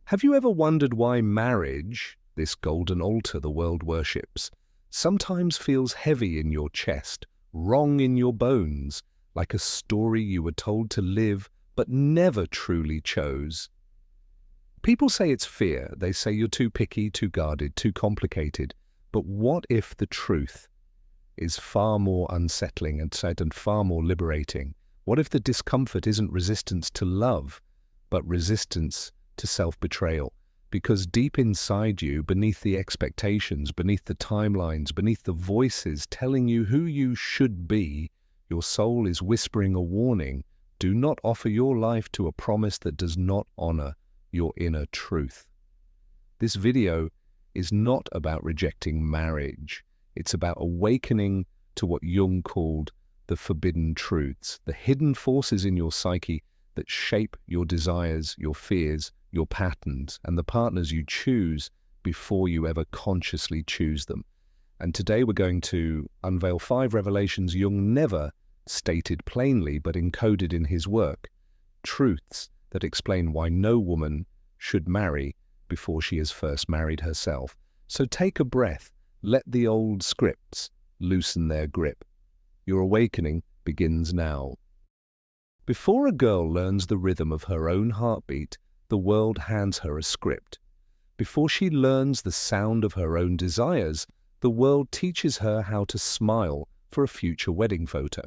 Have you ever wondered why marriage, this golden altar the world worships, sometimes feels heavy in your chest, wrong in your bones, like a story you were told to live but never truly chose? People say it's fear. They say you're too picky, too guarded, too complicated. But what if the truth is far more unsettling and far more liberating? What if the discomfort isn't resistance to love, but resistance to self-betrayal? Because deep inside you, beneath the expectations, beneath the timelines, beneath the voices telling you who you should be, your soul is whispering a warning. Do not offer your life to a promise that does not honor your inner truth. This video is not about rejecting marriage. It's about awakening to what Jung called the forbidden truths, the hidden forces in your psyche that shape your desires, your fears, your patterns, and the partners you choose before you ever consciously choose them. And today we're going to unveil 5 revelations Jung never stated plainly but encoded in his work, truths that explain why no woman should marry before she has first married herself. So take a breath, let the old scripts loosen their grip. Your awakening begins now. Before a girl learns the rhythm of her own heartbeat, the world hands her a script. Before she learns the sound of her own desires, the world teaches her how to smile for a future wedding photo.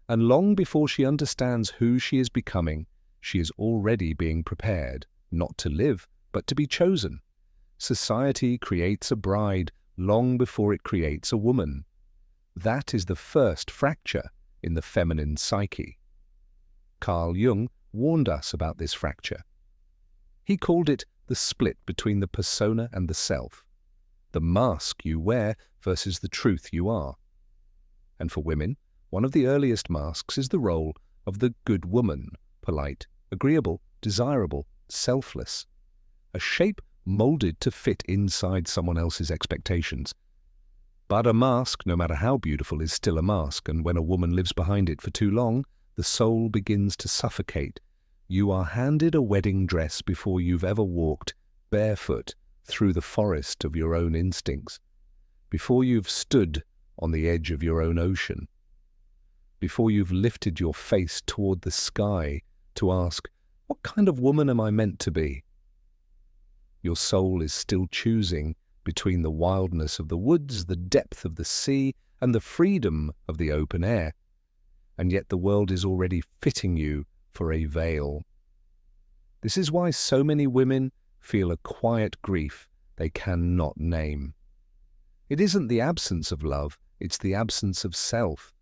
And long before she understands who she is becoming, she is already being prepared, not to live, but to be chosen. Society creates a bride long before it creates a woman. That is the first fracture in the feminine psyche. Carl Jung warned us about this fracture. He called it the split between the persona and the self, the mask you wear versus the truth you are. And for women, one of the earliest masks is the role of the good woman, polite, agreeable, desirable, selfless. A shape molded to fit inside someone else's expectations. But a mask, no matter how beautiful, is still a mask, and when a woman lives behind it for too long, the soul begins to suffocate. You are handed a wedding dress before you've ever walked barefoot through the forest of your own instincts, before you've stood on the edge of your own ocean, before you've lifted your face toward the sky to ask, what kind of woman am I meant to be? Your soul is still choosing between the wildness of the woods, the depth of the sea, and the freedom of the open air. And yet the world is already fitting you for a veil. This is why so many women feel a quiet grief they cannot name. It isn't the absence of love, it's the absence of self.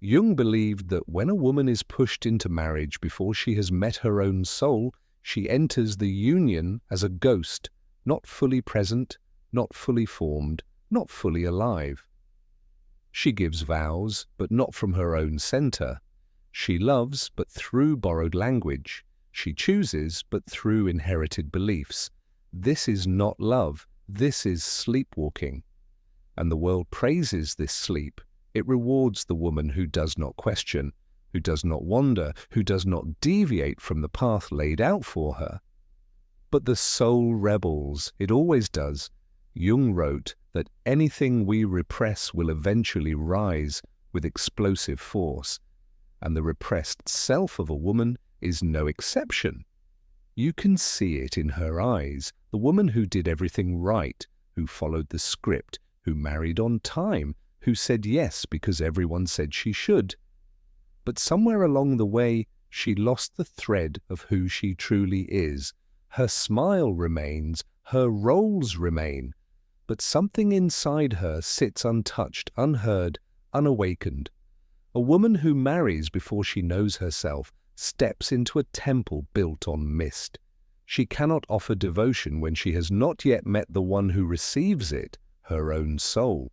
Jung believed that when a woman is pushed into marriage before she has met her own soul, she enters the union as a ghost, not fully present, not fully formed, not fully alive. She gives vows, but not from her own center. She loves, but through borrowed language. She chooses, but through inherited beliefs. This is not love, this is sleepwalking. And the world praises this sleep. It rewards the woman who does not question, who does not wander, who does not deviate from the path laid out for her. But the soul rebels, it always does. Jung wrote that anything we repress will eventually rise with explosive force, and the repressed self of a woman is no exception. You can see it in her eyes, the woman who did everything right, who followed the script, who married on time, who said yes because everyone said she should. But somewhere along the way, she lost the thread of who she truly is. Her smile remains, her roles remain, but something inside her sits untouched, unheard, unawakened. A woman who marries before she knows herself steps into a temple built on mist. She cannot offer devotion when she has not yet met the one who receives it, her own soul.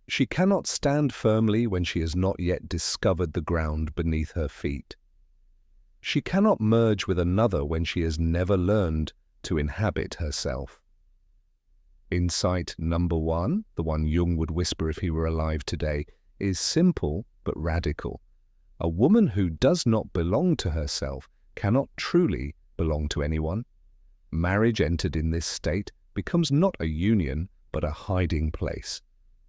She cannot stand firmly when she has not yet discovered the ground beneath her feet. She cannot merge with another when she has never learned to inhabit herself. Insight number 1, the one Jung would whisper if he were alive today, is simple but radical. A woman who does not belong to herself cannot truly belong to anyone. Marriage entered in this state becomes not a union, but a hiding place.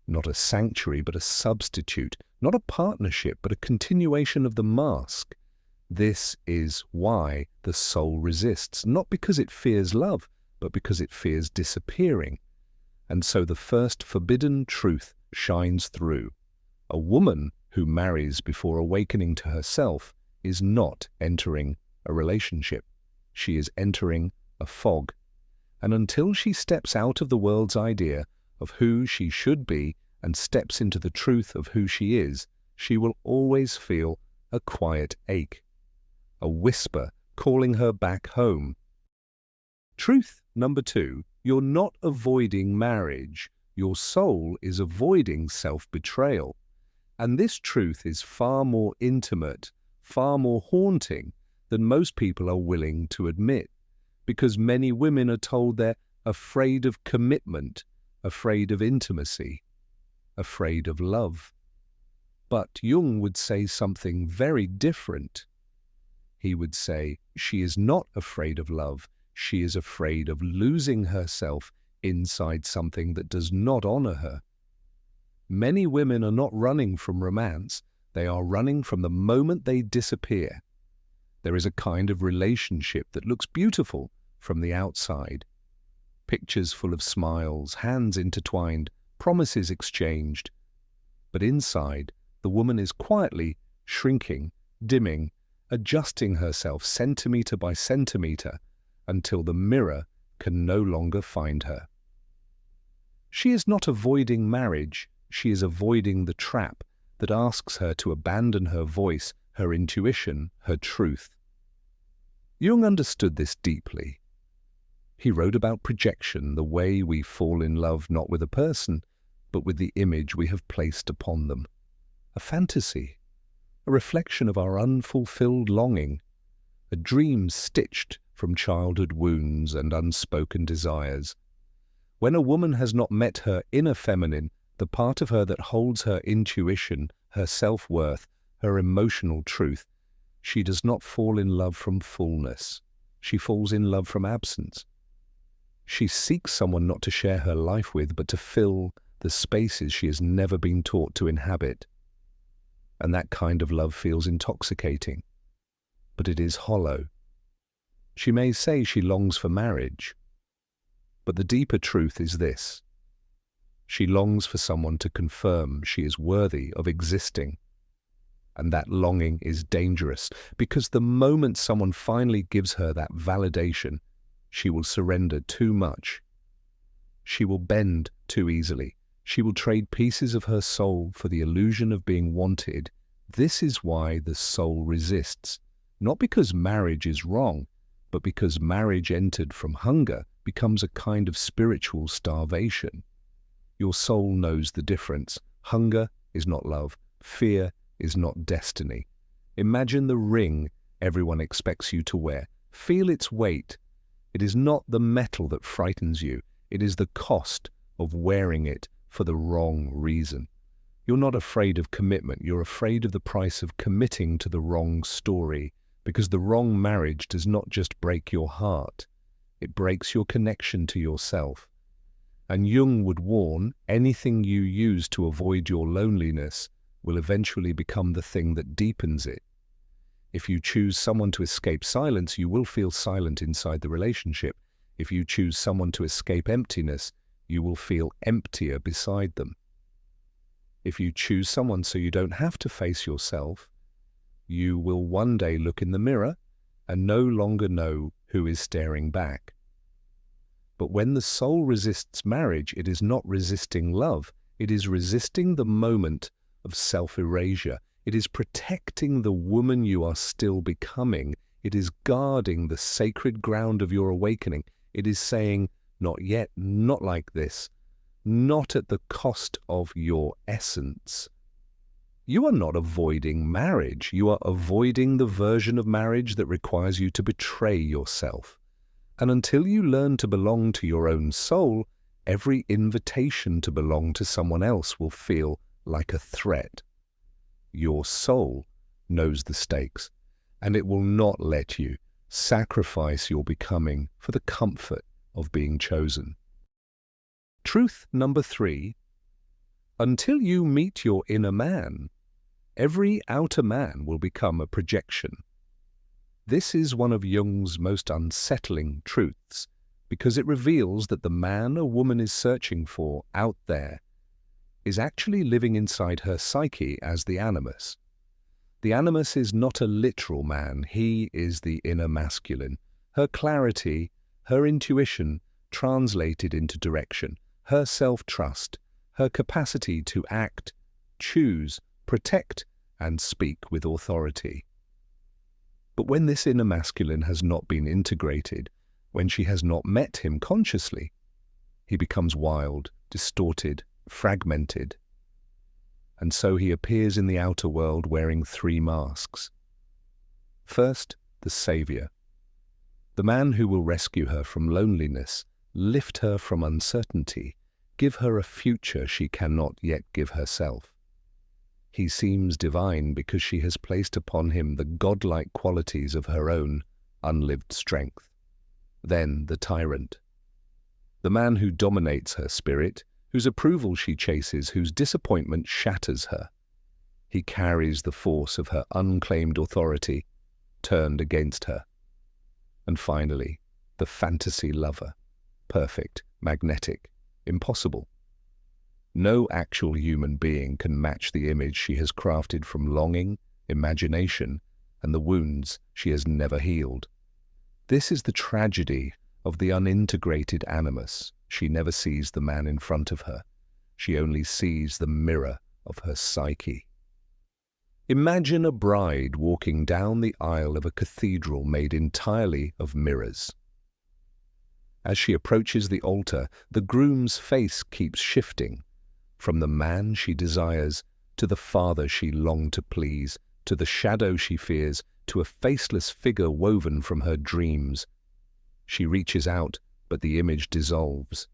Not a sanctuary, but a substitute. Not a partnership, but a continuation of the mask. This is why the soul resists, not because it fears love, but because it fears disappearing. And so the first forbidden truth shines through. A woman who marries before awakening to herself is not entering a relationship. She is entering a fog. And until she steps out of the world's idea of who she should be and steps into the truth of who she is, she will always feel a quiet ache, a whisper calling her back home. Truth number 2, you're not avoiding marriage. Your soul is avoiding self-betrayal. And this truth is far more intimate, far more haunting than most people are willing to admit, because many women are told they're afraid of commitment, afraid of intimacy, afraid of love. But Jung would say something very different. He would say she is not afraid of love, she is afraid of losing herself inside something that does not honor her. Many women are not running from romance, they are running from the moment they disappear. There is a kind of relationship that looks beautiful from the outside. Pictures full of smiles, hands intertwined, promises exchanged. But inside, the woman is quietly shrinking, dimming, adjusting herself centimeter by centimeter until the mirror can no longer find her. She is not avoiding marriage, she is avoiding the trap that asks her to abandon her voice, her intuition, her truth. Jung understood this deeply. He wrote about projection, the way we fall in love not with a person, but with the image we have placed upon them. A fantasy, a reflection of our unfulfilled longing, a dream stitched from childhood wounds and unspoken desires. When a woman has not met her inner feminine, the part of her that holds her intuition, her self-worth, her emotional truth, she does not fall in love from fullness. She falls in love from absence. She seeks someone not to share her life with, but to fill the spaces she has never been taught to inhabit. And that kind of love feels intoxicating, but it is hollow. She may say she longs for marriage, but the deeper truth is this. She longs for someone to confirm she is worthy of existing. And that longing is dangerous, because the moment someone finally gives her that validation, she will surrender too much. She will bend too easily. She will trade pieces of her soul for the illusion of being wanted. This is why the soul resists, not because marriage is wrong, but because marriage entered from hunger becomes a kind of spiritual starvation. Your soul knows the difference. Hunger is not love. Fear is not destiny. Imagine the ring everyone expects you to wear. Feel its weight. It is not the metal that frightens you. It is the cost of wearing it for the wrong reason. You're not afraid of commitment. You're afraid of the price of committing to the wrong story, because the wrong marriage does not just break your heart. It breaks your connection to yourself. And Jung would warn, anything you use to avoid your loneliness will eventually become the thing that deepens it. If you choose someone to escape silence, you will feel silent inside the relationship. If you choose someone to escape emptiness, you will feel emptier beside them. If you choose someone so you don't have to face yourself, you will one day look in the mirror and no longer know who is staring back. But when the soul resists marriage, it is not resisting love. It is resisting the moment of self-erasure. It is protecting the woman you are still becoming. It is guarding the sacred ground of your awakening. It is saying, not yet, not like this, not at the cost of your essence. You are not avoiding marriage. You are avoiding the version of marriage that requires you to betray yourself. And until you learn to belong to your own soul, every invitation to belong to someone else will feel like a threat. Your soul knows the stakes, and it will not let you Sacrifice your becoming for the comfort of being chosen. Truth number 3. Until you meet your inner man, every outer man will become a projection. This is one of Jung's most unsettling truths, because it reveals that the man a woman is searching for out there is actually living inside her psyche as the animus. The animus is not a literal man, he is the inner masculine. Her clarity, her intuition translated into direction, her self-trust, her capacity to act, choose, protect, and speak with authority. But when this inner masculine has not been integrated, when she has not met him consciously, he becomes wild, distorted, fragmented. And so he appears in the outer world wearing 3 masks. First, the savior, the man who will rescue her from loneliness, lift her from uncertainty, give her a future she cannot yet give herself. He seems divine because she has placed upon him the godlike qualities of her own unlived strength. Then the tyrant, the man who dominates her spirit, whose approval she chases, whose disappointment shatters her. He carries the force of her unclaimed authority turned against her. And finally, the fantasy lover, perfect, magnetic, impossible. No actual human being can match the image she has crafted from longing, imagination, and the wounds she has never healed. This is the tragedy of the unintegrated animus. She never sees the man in front of her. She only sees the mirror of her psyche. Imagine a bride walking down the aisle of a cathedral made entirely of mirrors. As she approaches the altar, the groom's face keeps shifting, from the man she desires to the father she longed to please, to the shadow she fears, to a faceless figure woven from her dreams. She reaches out, but the image dissolves,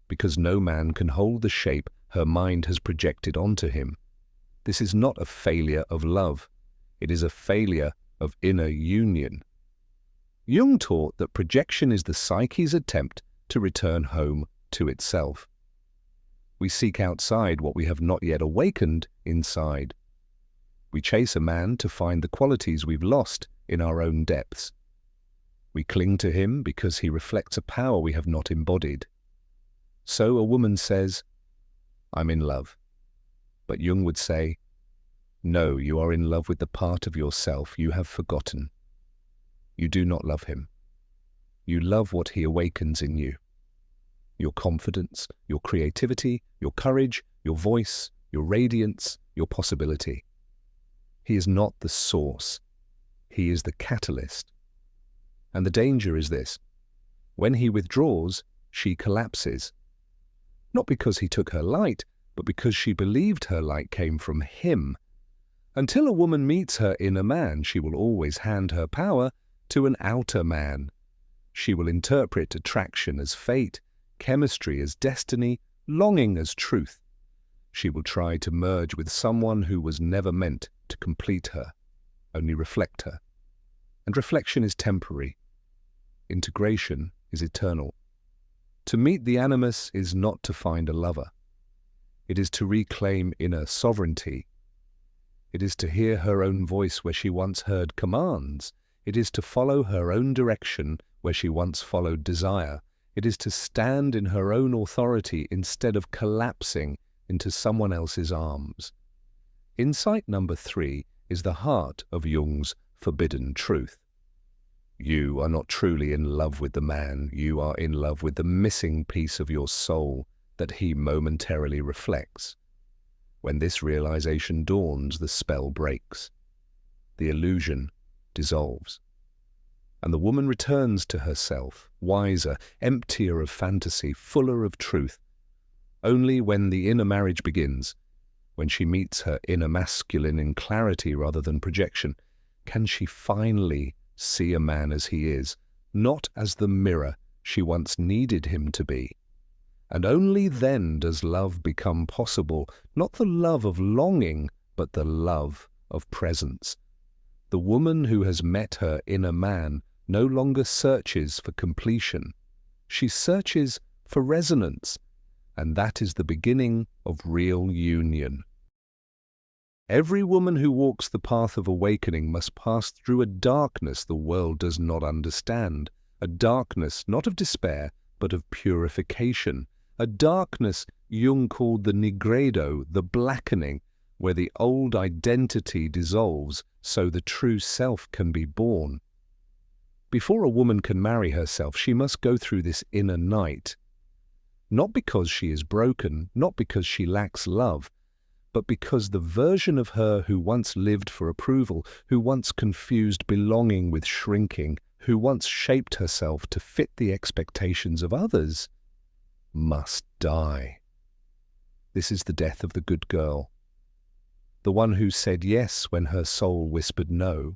because no man can hold the shape her mind has projected onto him. This is not a failure of love, it is a failure of inner union. Jung taught that projection is the psyche's attempt to return home to itself. We seek outside what we have not yet awakened inside. We chase a man to find the qualities we've lost in our own depths. We cling to him because he reflects a power we have not embodied. So a woman says, "I'm in love." But Jung would say, "No, you are in love with the part of yourself you have forgotten. You do not love him. You love what he awakens in you. Your confidence, your creativity, your courage, your voice, your radiance, your possibility. He is not the source. He is the catalyst. And the danger is this: when he withdraws, she collapses. Not because he took her light, but because she believed her light came from him. Until a woman meets her inner man, she will always hand her power to an outer man. She will interpret attraction as fate, chemistry as destiny, longing as truth. She will try to merge with someone who was never meant to complete her, only reflect her. And reflection is temporary. Integration is eternal. To meet the animus is not to find a lover. It is to reclaim inner sovereignty. It is to hear her own voice where she once heard commands. It is to follow her own direction where she once followed desire. It is to stand in her own authority instead of collapsing into someone else's arms. Insight number 3 is the heart of Jung's forbidden truth. You are not truly in love with the man. You are in love with the missing piece of your soul that he momentarily reflects. When this realization dawns, the spell breaks. The illusion dissolves. And the woman returns to herself, wiser, emptier of fantasy, fuller of truth. Only when the inner marriage begins, when she meets her inner masculine in clarity rather than projection, can she finally see a man as he is, not as the mirror she once needed him to be. And only then does love become possible, not the love of longing, but the love of presence. The woman who has met her inner man no longer searches for completion. She searches for resonance, and that is the beginning of real union. Every woman who walks the path of awakening must pass through a darkness the world does not understand, a darkness not of despair, but of purification, a darkness Jung called the nigredo, the blackening, where the old identity dissolves so the true self can be born. Before a woman can marry herself, she must go through this inner night, not because she is broken, not because she lacks love, but because the version of her who once lived for approval, who once confused belonging with shrinking, who once shaped herself to fit the expectations of others, must die. This is the death of the good girl, the one who said yes when her soul whispered no,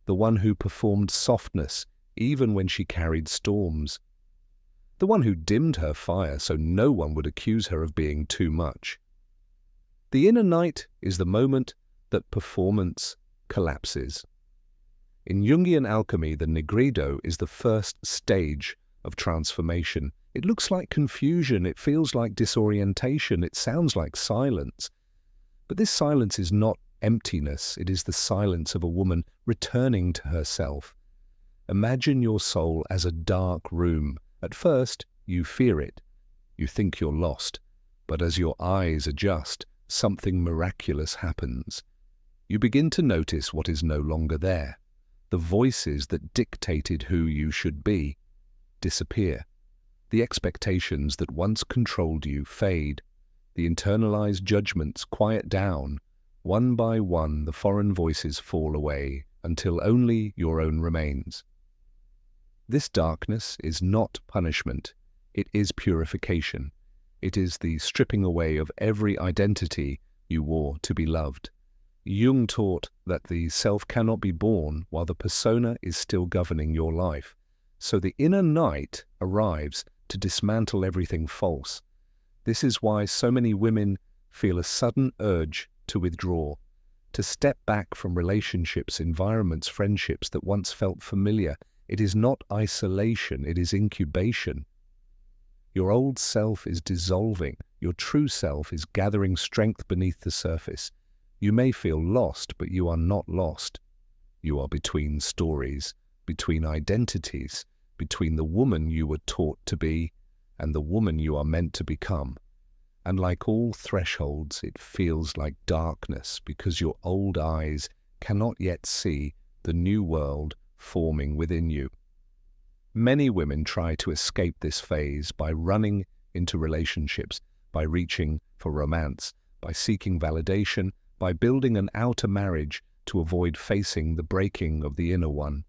the one who performed softness even when she carried storms, the one who dimmed her fire so no one would accuse her of being too much. The inner night is the moment that performance collapses. In Jungian alchemy, the nigredo is the first stage of transformation. It looks like confusion, it feels like disorientation, it sounds like silence. But this silence is not emptiness, it is the silence of a woman returning to herself. Imagine your soul as a dark room. At first, you fear it. You think you're lost. But as your eyes adjust, something miraculous happens. You begin to notice what is no longer there. The voices that dictated who you should be disappear. The expectations that once controlled you fade. The internalized judgments quiet down. One by one, the foreign voices fall away until only your own remains. This darkness is not punishment. It is purification. It is the stripping away of every identity you wore to be loved. Jung taught that the self cannot be born while the persona is still governing your life. So the inner night arrives to dismantle everything false. This is why so many women feel a sudden urge to withdraw, to step back from relationships, environments, friendships that once felt familiar. It is not isolation, it is incubation. Your old self is dissolving. Your true self is gathering strength beneath the surface. You may feel lost, but you are not lost. You are between stories, between identities, between the woman you were taught to be and the woman you are meant to become. And like all thresholds, it feels like darkness because your old eyes cannot yet see the new world forming within you. Many women try to escape this phase by running into relationships, by reaching for romance, by seeking validation, by building an outer marriage to avoid facing the breaking of the inner one.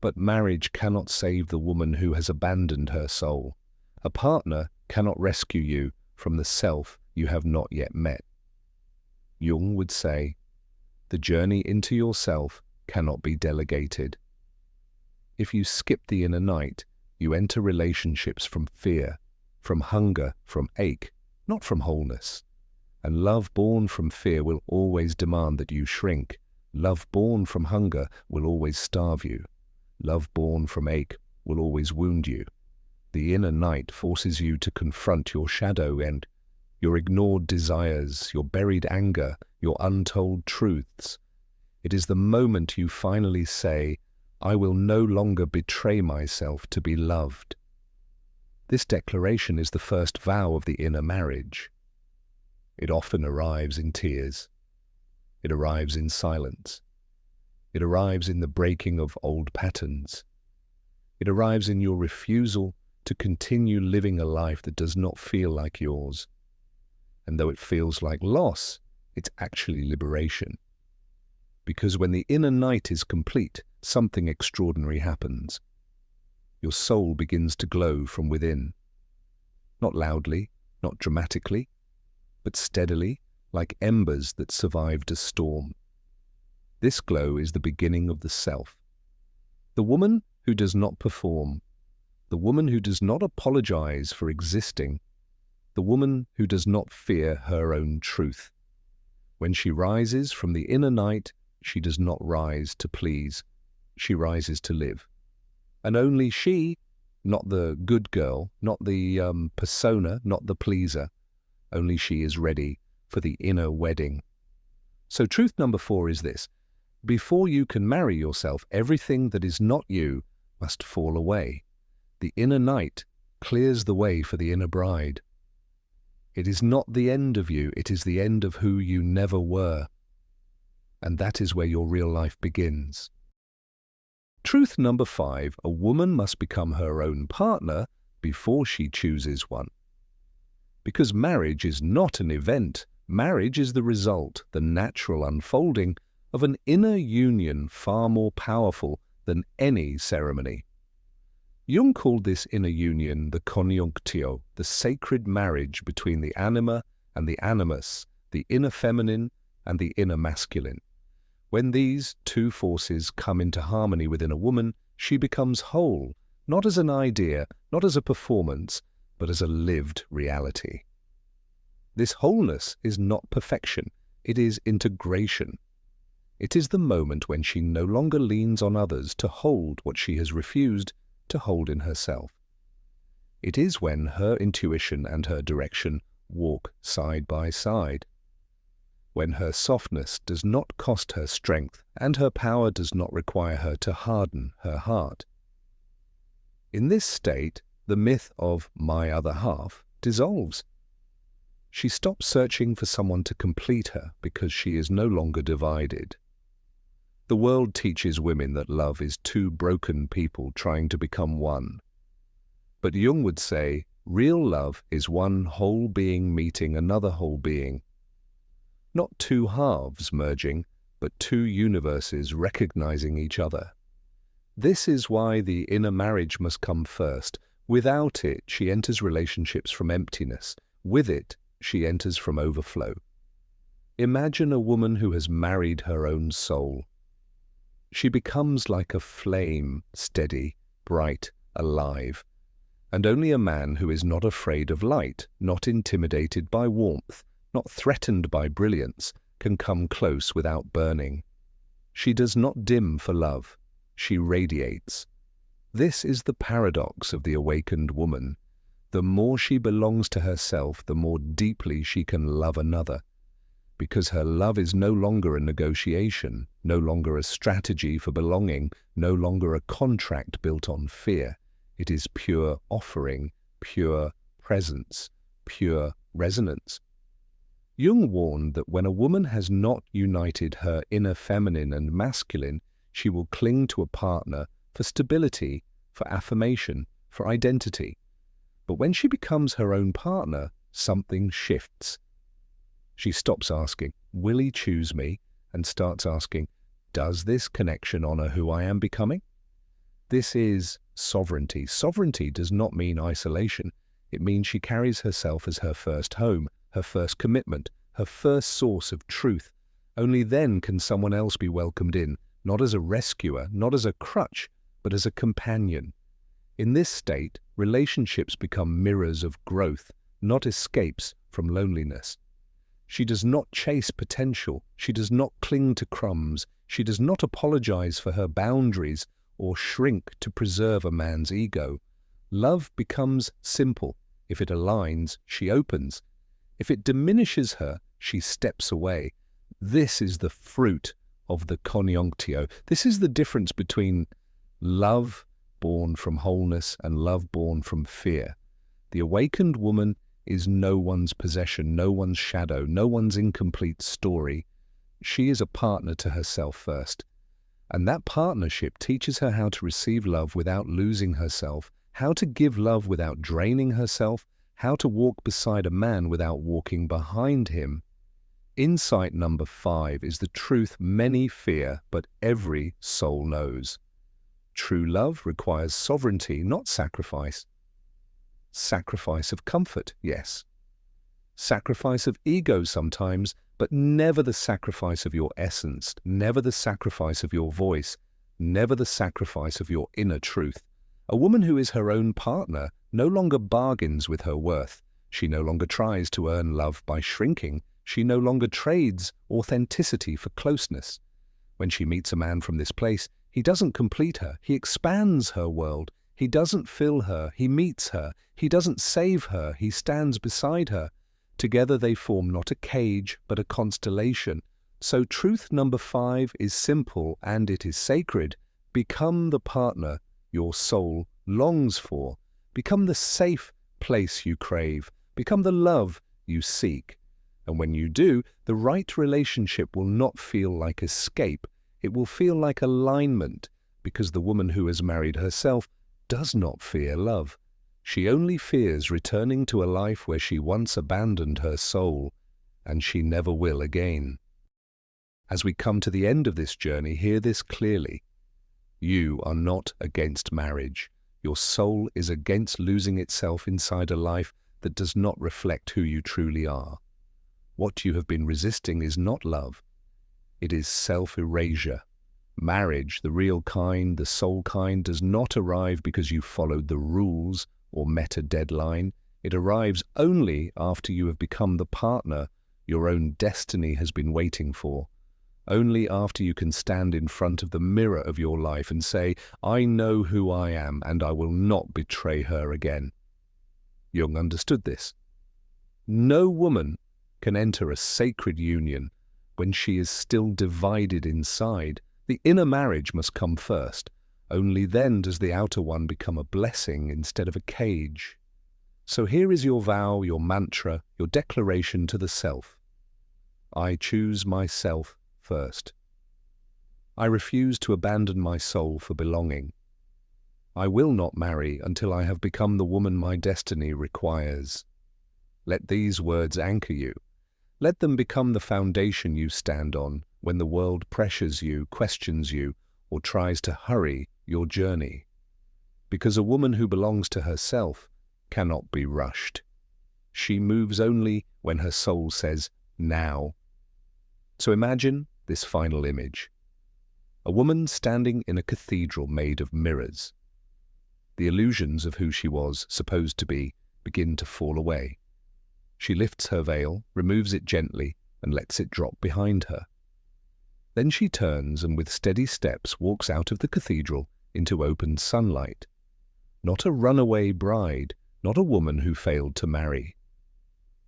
But marriage cannot save the woman who has abandoned her soul. A partner cannot rescue you from the self you have not yet met. Jung would say, the journey into yourself cannot be delegated. If you skip the inner night, you enter relationships from fear, from hunger, from ache, not from wholeness. And love born from fear will always demand that you shrink. Love born from hunger will always starve you. Love born from ache will always wound you. The inner night forces you to confront your shadow and your ignored desires, your buried anger, your untold truths. It is the moment you finally say, I will no longer betray myself to be loved. This declaration is the first vow of the inner marriage. It often arrives in tears. It arrives in silence. It arrives in the breaking of old patterns. It arrives in your refusal to continue living a life that does not feel like yours. And though it feels like loss, it's actually liberation. Because when the inner night is complete, something extraordinary happens. Your soul begins to glow from within. Not loudly, not dramatically, but steadily, like embers that survived a storm. This glow is the beginning of the self. The woman who does not perform, the woman who does not apologize for existing, the woman who does not fear her own truth. When she rises from the inner night, she does not rise to please. She rises to live. And only she, not the good girl, not the persona, not the pleaser, only she is ready for the inner wedding. So truth number 4 is this: before you can marry yourself, everything that is not you must fall away. The inner knight clears the way for the inner bride. It is not the end of you, it is the end of who you never were. And that is where your real life begins. Truth number 5, a woman must become her own partner before she chooses one. Because marriage is not an event, marriage is the result, the natural unfolding of an inner union far more powerful than any ceremony. Jung called this inner union the conjunctio, the sacred marriage between the anima and the animus, the inner feminine and the inner masculine. When these two forces come into harmony within a woman, she becomes whole, not as an idea, not as a performance, but as a lived reality. This wholeness is not perfection, it is integration. It is the moment when she no longer leans on others to hold what she has refused to hold in herself. It is when her intuition and her direction walk side by side. When her softness does not cost her strength and her power does not require her to harden her heart. In this state, the myth of my other half dissolves. She stops searching for someone to complete her because she is no longer divided. The world teaches women that love is two broken people trying to become one. But Jung would say, real love is one whole being meeting another whole being. Not two halves merging, but two universes recognizing each other. This is why the inner marriage must come first. Without it, she enters relationships from emptiness. With it, she enters from overflow. Imagine a woman who has married her own soul. She becomes like a flame, steady, bright, alive. And only a man who is not afraid of light, not intimidated by warmth, not threatened by brilliance, can come close without burning. She does not dim for love. She radiates. This is the paradox of the awakened woman. The more she belongs to herself, the more deeply she can love another. Because her love is no longer a negotiation, no longer a strategy for belonging, no longer a contract built on fear. It is pure offering, pure presence, pure resonance. Jung warned that when a woman has not united her inner feminine and masculine, she will cling to a partner for stability, for affirmation, for identity. But when she becomes her own partner, something shifts. She stops asking, will he choose me? And starts asking, does this connection honor who I am becoming? This is sovereignty. Sovereignty does not mean isolation. It means she carries herself as her first home, her first commitment, her first source of truth. Only then can someone else be welcomed in, not as a rescuer, not as a crutch, but as a companion. In this state, relationships become mirrors of growth, not escapes from loneliness. She does not chase potential. She does not cling to crumbs. She does not apologize for her boundaries or shrink to preserve a man's ego. Love becomes simple. If it aligns, she opens. If it diminishes her, she steps away. This is the fruit of the conjunctio. This is the difference between love born from wholeness and love born from fear. The awakened woman is no one's possession, no one's shadow, no one's incomplete story. She is a partner to herself first. And that partnership teaches her how to receive love without losing herself, how to give love without draining herself, how to walk beside a man without walking behind him. Insight number 5 is the truth many fear, but every soul knows. True love requires sovereignty, not sacrifice. Sacrifice of comfort, yes. Sacrifice of ego sometimes, but never the sacrifice of your essence, never the sacrifice of your voice, never the sacrifice of your inner truth. A woman who is her own partner no longer bargains with her worth. She no longer tries to earn love by shrinking. She no longer trades authenticity for closeness. When she meets a man from this place, He doesn't complete her, he expands her world. He doesn't fill her, he meets her. He doesn't save her, he stands beside her. Together they form not a cage, but a constellation. So truth number 5 is simple and it is sacred. Become the partner your soul longs for. Become the safe place you crave. Become the love you seek. And when you do, the right relationship will not feel like escape. It will feel like alignment, because the woman who has married herself does not fear love. She only fears returning to a life where she once abandoned her soul, and she never will again. As we come to the end of this journey, hear this clearly. You are not against marriage. Your soul is against losing itself inside a life that does not reflect who you truly are. What you have been resisting is not love. It is self-erasure. Marriage, the real kind, the soul kind, does not arrive because you followed the rules or met a deadline. It arrives only after you have become the partner your own destiny has been waiting for. Only after you can stand in front of the mirror of your life and say, I know who I am and I will not betray her again. Jung understood this. No woman can enter a sacred union when she is still divided inside. The inner marriage must come first. Only then does the outer one become a blessing instead of a cage. So here is your vow, your mantra, your declaration to the self. I choose myself first. I refuse to abandon my soul for belonging. I will not marry until I have become the woman my destiny requires. Let these words anchor you. Let them become the foundation you stand on when the world pressures you, questions you, or tries to hurry your journey. Because a woman who belongs to herself cannot be rushed. She moves only when her soul says, now. So imagine this final image. A woman standing in a cathedral made of mirrors. The illusions of who she was supposed to be begin to fall away. She lifts her veil, removes it gently, and lets it drop behind her. Then she turns and with steady steps walks out of the cathedral into open sunlight. Not a runaway bride, not a woman who failed to marry,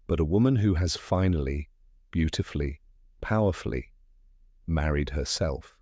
but a woman who has finally, beautifully, powerfully married herself.